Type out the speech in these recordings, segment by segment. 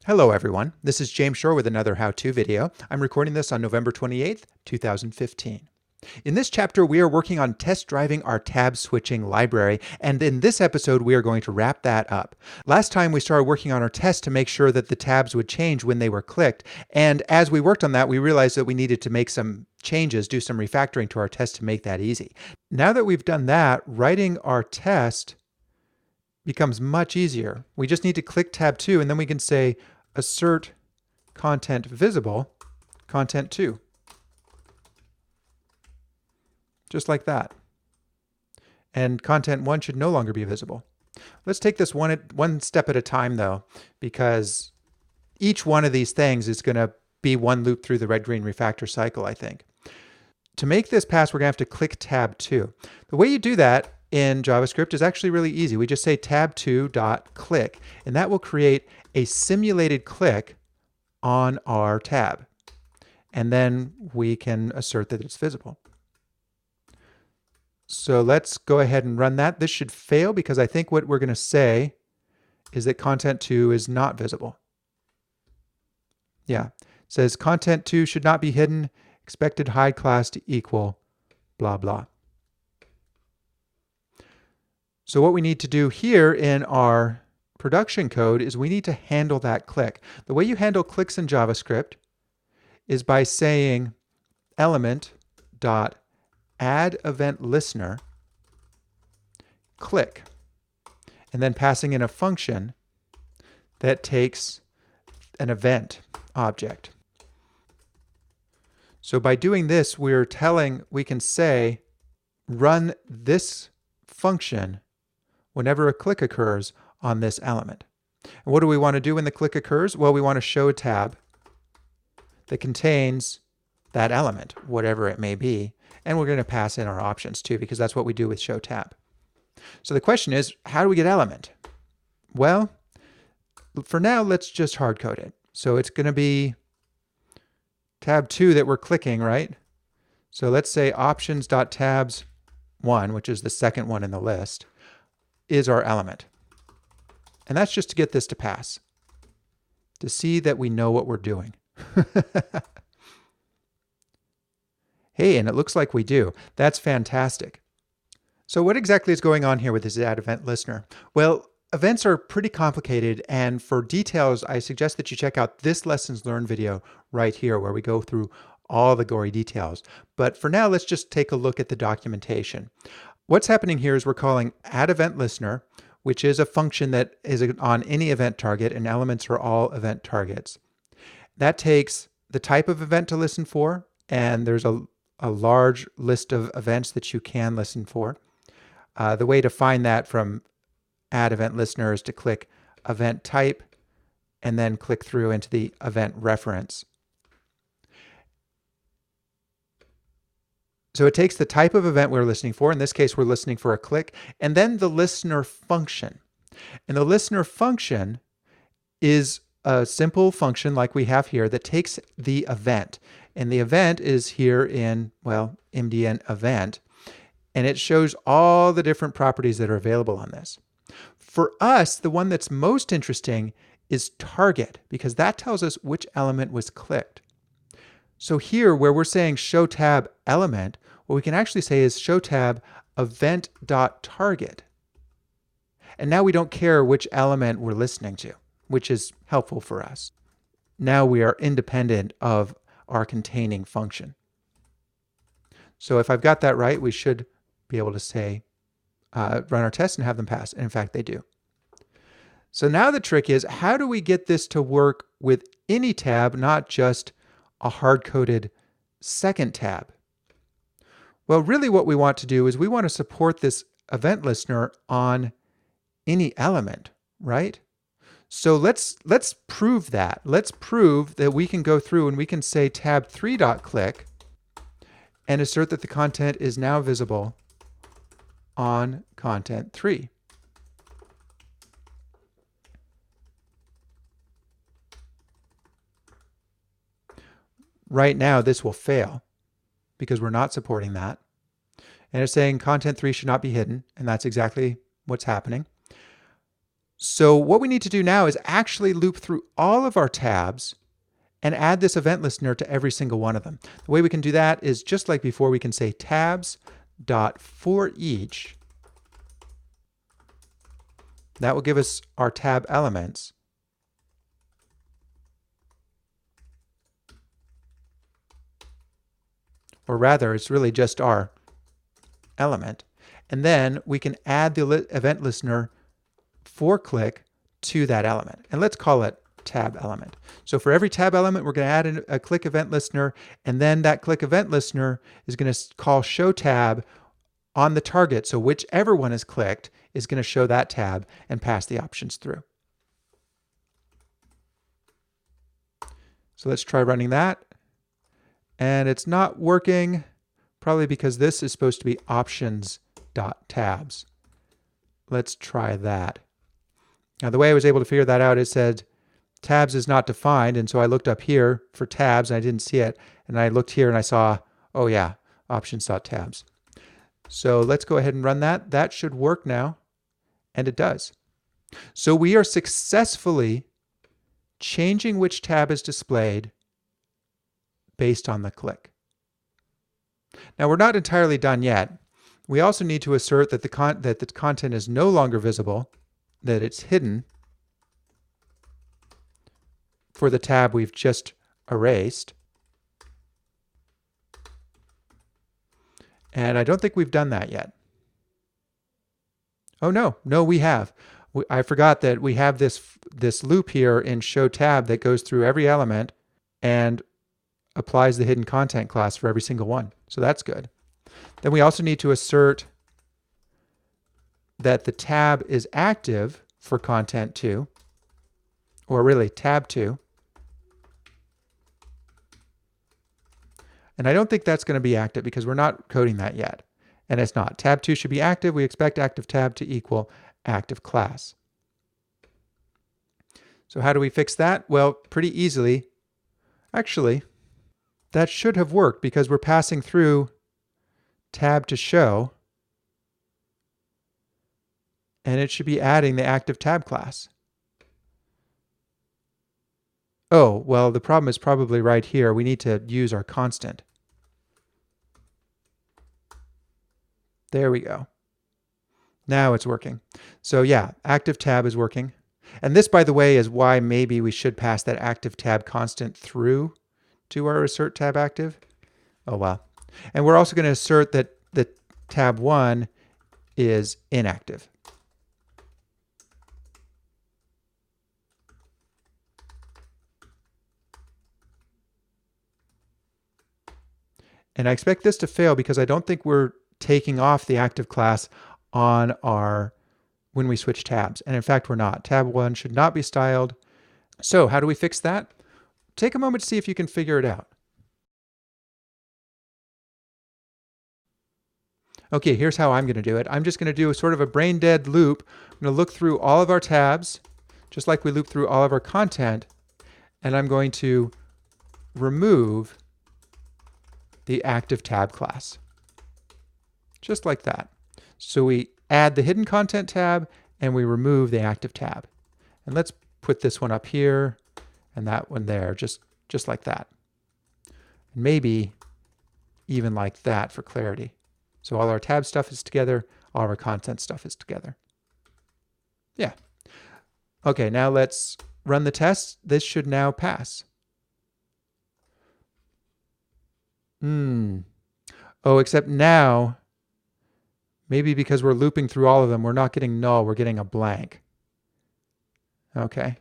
Hello everyone, this is James Shore with another how-to video. I'm recording this on November 28th, 2015. In this chapter, we are working on test driving our tab switching library, and in this episode, we are going to wrap that up. Last time, we started working on our test to make sure that the tabs would change when they were clicked, and as we worked on that, we realized that we needed to make some changes, do some refactoring to our test to make that easy. Now that we've done that, writing our test becomes much easier. We just need to click tab 2, and then we can say assert content visible, content 2. Just like that. And content 1 should no longer be visible. Let's take this one step at a time though, because each one of these things is going to be one loop through the red-green refactor cycle, I think. To make this pass, we're going to have to click tab 2. The way you do that in JavaScript is actually really easy. We just say tab2.click, and that will create a simulated click on our tab. And then we can assert that it's visible. So let's go ahead and run that. This should fail because I think what we're going to say is that content 2 is not visible. Yeah, it says content 2 should not be hidden, expected hide class to equal blah blah. So what we need to do here in our production code is we need to handle that click. The way you handle clicks in JavaScript is by saying element dot add event listener click, and then passing in a function that takes an event object. So by doing this, we can say run this function whenever a click occurs on this element. And what do we want to do when the click occurs? Well, we want to show a tab that contains that element, whatever it may be. And we're going to pass in our options too, because that's what we do with show tab. So the question is, how do we get element? Well, for now, let's just hard code it. So it's going to be tab 2 that we're clicking, right? So let's say options.tabs1, which is the second one in the list, is our element. And that's just to get this to pass, to see that we know what we're doing. Hey, and it looks like we do. That's fantastic. So what exactly is going on here with this add event listener? Well, events are pretty complicated, and for details, I suggest that you check out this lessons learned video right here where we go through all the gory details. But for now, let's just take a look at the documentation. What's happening here is we're calling add event listener, which is a function that is on any event target, and elements are all event targets. That takes the type of event to listen for, and there's a large list of events that you can listen for. The way to find that from add event listener is to click event type and then click through into the event reference. So it takes the type of event we're listening for. In this case, we're listening for a click, and then the listener function. And the listener function is a simple function like we have here that takes the event. And the event is here in, well, MDN event. And it shows all the different properties that are available on this. For us, the one that's most interesting is target, because that tells us which element was clicked. So here, where we're saying show tab element, what we can actually say is show tab event.target. And now we don't care which element we're listening to, which is helpful for us. Now we are independent of our containing function. So if I've got that right, we should be able to say, run our test and have them pass. And in fact, they do. So now the trick is, how do we get this to work with any tab, not just a hard-coded second tab? Well, really what we want to do is we want to support this event listener on any element, right? So let's prove that. Let's prove that we can go through and we can say tab3.click and assert that the content is now visible on content 3. Right now, this will fail because we're not supporting that. And it's saying content 3 should not be hidden, and that's exactly what's happening. So what we need to do now is actually loop through all of our tabs and add this event listener to every single one of them. The way we can do that is just like before, we can say tabs.forEach. That will give us our tab elements. Or rather, it's really just our element. And then we can add the event listener for click to that element. And let's call it tab element. So for every tab element, we're going to add a click event listener, and then that click event listener is going to call show tab on the target. So whichever one is clicked is going to show that tab and pass the options through. So let's try running that. And it's not working, probably because this is supposed to be options.tabs. Let's try that. Now the way I was able to figure that out, it said tabs is not defined, and so I looked up here for tabs and I didn't see it, and I looked here and I saw, oh yeah, options.tabs. So let's go ahead and run that. That should work now, and it does. So we are successfully changing which tab is displayed based on the click. Now we're not entirely done yet. We also need to assert that the content is no longer visible, that it's hidden for the tab we've just erased. And I don't think we've done that yet. Oh no, we have. I forgot that we have this loop here in show tab that goes through every element and applies the hidden content class for every single one. So that's good. Then we also need to assert that the tab is active for content 2, or really tab 2. And I don't think that's going to be active because we're not coding that yet. And it's not. Tab 2 should be active. We expect active tab to equal active class. So how do we fix that? Well, pretty easily. Actually, that should have worked because we're passing through tab to show, and it should be adding the active tab class. Oh, well, the problem is probably right here. We need to use our constant. There we go. Now it's working. So yeah, active tab is working. And this, by the way, is why maybe we should pass that active tab constant through to our assert tab active. Oh, wow. And we're also going to assert that the tab 1 is inactive. And I expect this to fail because I don't think we're taking off the active class on our when we switch tabs. And in fact, we're not. Tab 1 should not be styled. So how do we fix that? Take a moment to see if you can figure it out. Okay, here's how I'm going to do it. I'm just going to do a sort of a brain dead loop. I'm going to look through all of our tabs, just like we loop through all of our content, and I'm going to remove the active tab class. Just like that. So we add the hidden content tab and we remove the active tab. And let's put this one up here and that one there, just like that. Maybe even like that for clarity. So all our tab stuff is together, all our content stuff is together. Yeah. Okay, now let's run the test. This should now pass. Oh, except now, maybe because we're looping through all of them, we're not getting null, we're getting a blank. Okay.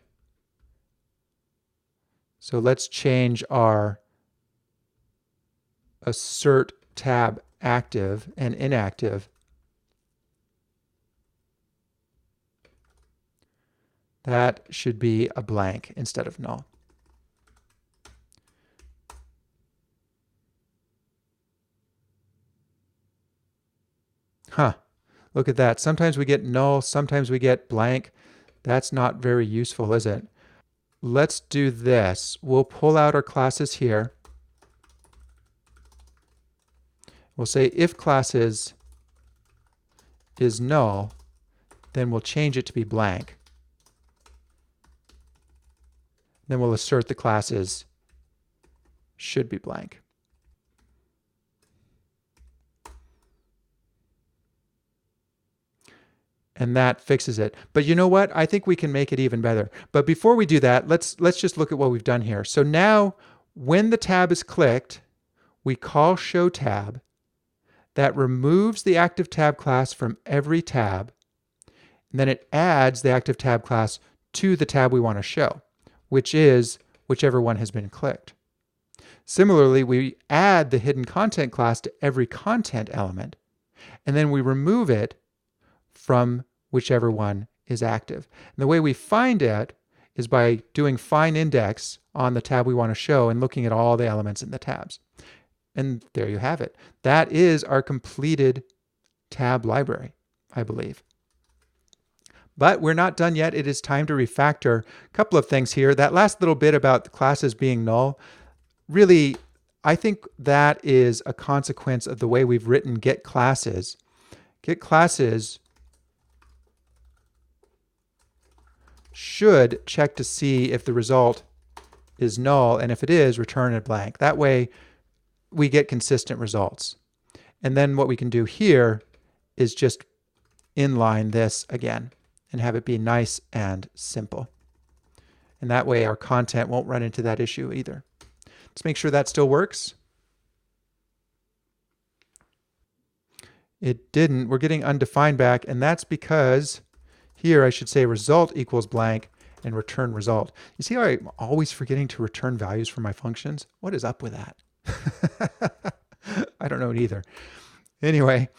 So let's change our assert tab active and inactive. That should be a blank instead of null. Huh. Look at that. Sometimes we get null, sometimes we get blank. That's not very useful, is it? Let's do this. We'll pull out our classes here. We'll say if classes is null, then we'll change it to be blank. Then we'll assert the classes should be blank. And that fixes it. But you know what? I think we can make it even better. But before we do that, let's just look at what we've done here. So now when the tab is clicked, we call show tab. That removes the active tab class from every tab. And then it adds the active tab class to the tab we want to show, which is whichever one has been clicked. Similarly, we add the hidden content class to every content element, and then we remove it from whichever one is active. And the way we find it is by doing find index on the tab we want to show and looking at all the elements in the tabs. And there you have it. That is our completed tab library, I believe. But we're not done yet. It is time to refactor. A couple of things here. That last little bit about the classes being null, really, I think that is a consequence of the way we've written get classes. Get classes should check to see if the result is null, and if it is, return a blank. That way we get consistent results. And then what we can do here is just inline this again and have it be nice and simple. And that way our content won't run into that issue either. Let's make sure that still works. It didn't. We're getting undefined back, and that's because here I should say result equals blank and return result. You see how I'm always forgetting to return values for my functions? What is up with that? I don't know it either. Anyway,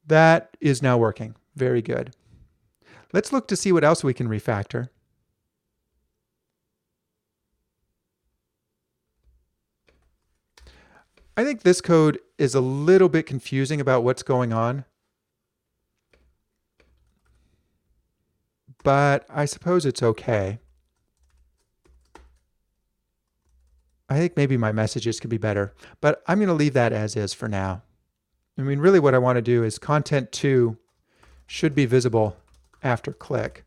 that is now working. Very good. Let's look to see what else we can refactor. I think this code is a little bit confusing about what's going on, but I suppose it's okay. I think maybe my messages could be better, but I'm going to leave that as is for now. I mean, really what I want to do is content 2 should be visible after click.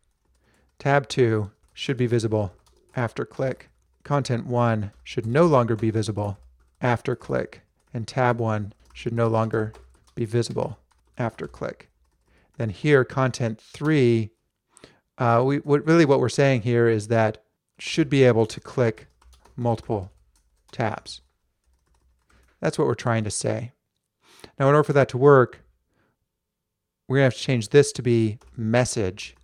Tab 2 should be visible after click. Content 1 should no longer be visible after click. And tab 1 should no longer be visible after click. Then here, content 3, what we're saying here is that should be able to click multiple tabs. That's what we're trying to say. Now, in order for that to work, we're going to have to change this to be message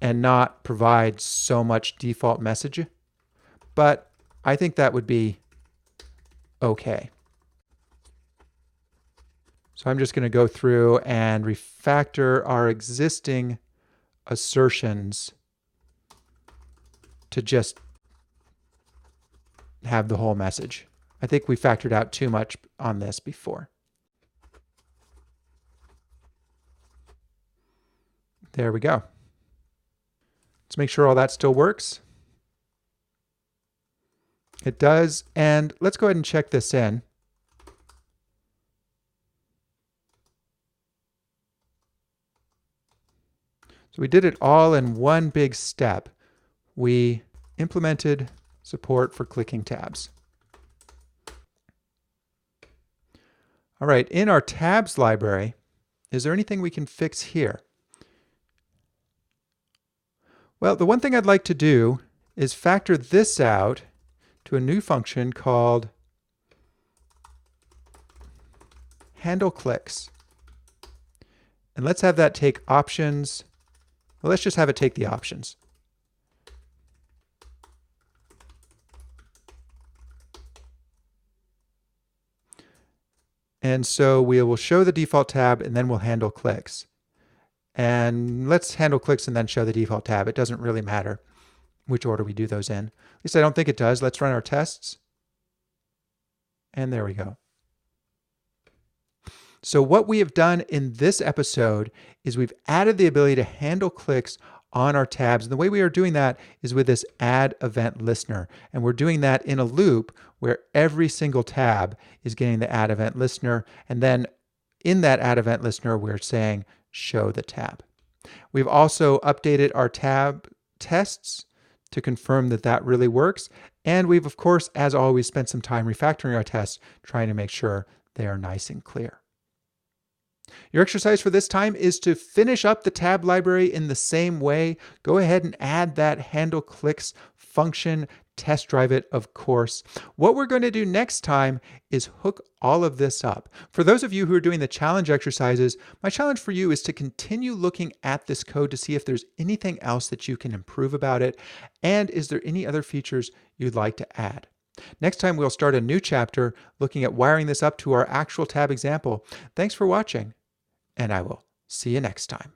and not provide so much default message. But I think that would be okay. So I'm just going to go through and refactor our existing assertions to just have the whole message. I think we factored out too much on this before. There we go. Let's make sure all that still works. It does, and let's go ahead and check this in. So we did it all in one big step. We implemented support for clicking tabs. All right, in our tabs library, is there anything we can fix here? Well, the one thing I'd like to do is factor this out to a new function called handle clicks. And let's have that take options. Well, let's just have it take the options. And so we will show the default tab and then we'll handle clicks. And let's handle clicks and then show the default tab. It doesn't really matter which order we do those in. At least I don't think it does. Let's run our tests. And there we go. So what we have done in this episode is we've added the ability to handle clicks on our tabs. And the way we are doing that is with this add event listener. And we're doing that in a loop where every single tab is getting the add event listener. And then in that add event listener, we're saying show the tab. We've also updated our tab tests to confirm that that really works. And we've, of course, as always, spent some time refactoring our tests, trying to make sure they are nice and clear. Your exercise for this time is to finish up the tab library in the same way. Go ahead and add that handle clicks function, test drive it, of course. What we're going to do next time is hook all of this up. For those of you who are doing the challenge exercises, my challenge for you is to continue looking at this code to see if there's anything else that you can improve about it, and is there any other features you'd like to add. Next time we'll start a new chapter looking at wiring this up to our actual tab example. Thanks for watching, and I will see you next time.